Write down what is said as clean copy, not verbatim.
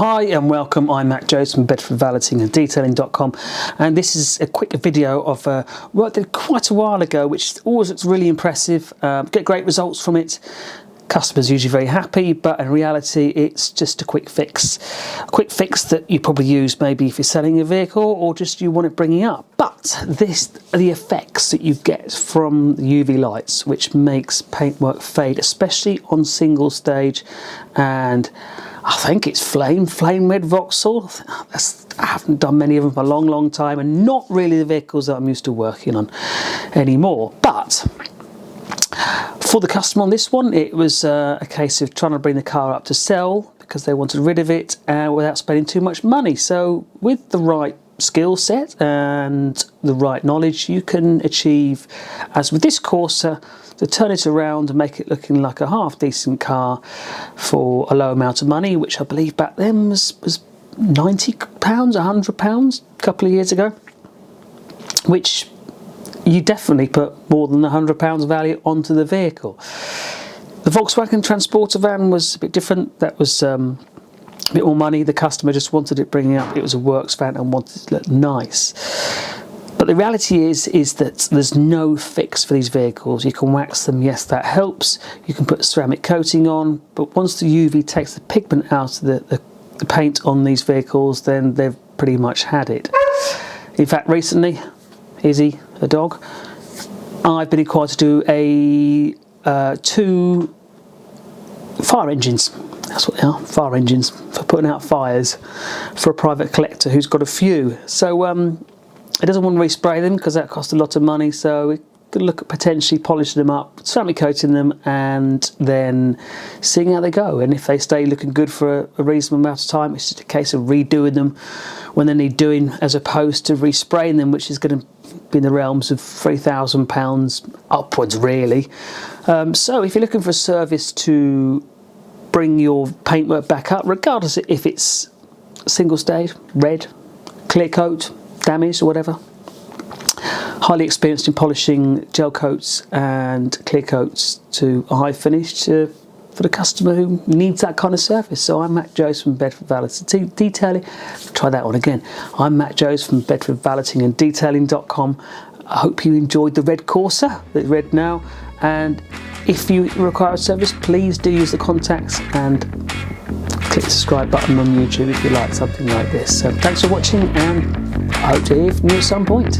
Hi and welcome, I'm Matt Jones from Bedford Valeting and Detailing.com, and this is a quick video of work I did quite a while ago, which always looks really impressive. Get great results from it. Customers usually very happy, but in reality it's just a quick fix. A quick fix that you probably use maybe if you're selling a vehicle or just you want it bringing up. But the effects that you get from the UV lights, which makes paintwork fade, especially on single stage, and I think it's flame red Vauxhall. I haven't done many of them for a long time, and not really the vehicles that I'm used to working on anymore. But for the customer on this one, it was a case of trying to bring the car up to sell because they wanted rid of it without spending too much money. So with the right skill set and the right knowledge, you can achieve, as with this Corsa, to turn it around and make it looking like a half decent car for a low amount of money, which I believe back then was £90, £100 a couple of years ago, which you definitely put more than £100 value onto the vehicle. The Volkswagen Transporter van was a bit different. That was a bit more money. The customer just wanted it bringing up. It was a works van and wanted it to look nice. But the reality is that there's no fix for these vehicles. You can wax them, yes, that helps. You can put ceramic coating on, but once the UV takes the pigment out of the paint on these vehicles, then they've pretty much had it. In fact, recently, Izzy, a dog, I've been required to do two fire engines. That's what they are, fire engines, for putting out fires for a private collector who's got a few. So it doesn't want to respray them because that costs a lot of money, so we could look at potentially polishing them up, ceramic coating them, and then seeing how they go. And if they stay looking good for a reasonable amount of time, it's just a case of redoing them when they need doing, as opposed to respraying them, which is going to be in the realms of £3,000 upwards, really. So if you're looking for a service to bring your paintwork back up, regardless if it's single stage, red, clear coat, damaged or whatever, highly experienced in polishing gel coats and clear coats to a high finish for the customer who needs that kind of service. So I'm Matt Jones from Bedford Valeting Detailing. Try that one again. I'm Matt Jones from Bedford Valeting and Detailing.com. I hope you enjoyed the red Corsa, the red now, and if you require a service, please do use the contacts and click the subscribe button on YouTube if you like something like this. So thanks for watching, and I hope to hear from you at some point.